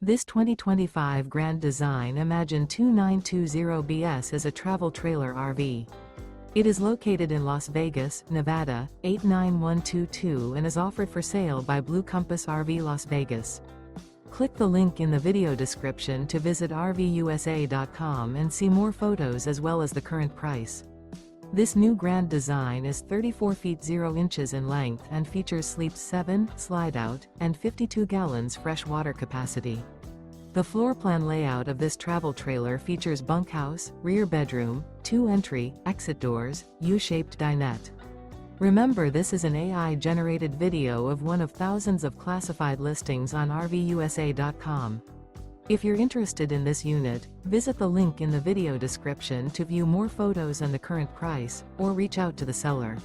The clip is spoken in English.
This 2025 Grand Design Imagine 2920BS is a travel trailer RV. It is located in Las Vegas, Nevada, 89122 and is offered for sale by Blue Compass RV Las Vegas. Click the link in the video description to visit RVUSA.com and see more photos as well as the current price. This new Grand Design is 34 feet 0 inches in length and features sleeps 7, slide-out, and 52 gallons fresh water capacity. The floor plan layout of this travel trailer features bunkhouse, rear bedroom, 2 entry, exit doors, U-shaped dinette. Remember, this is an AI-generated video of one of thousands of classified listings on RVUSA.com. If you're interested in this unit, visit the link in the video description to view more photos and the current price, or reach out to the seller.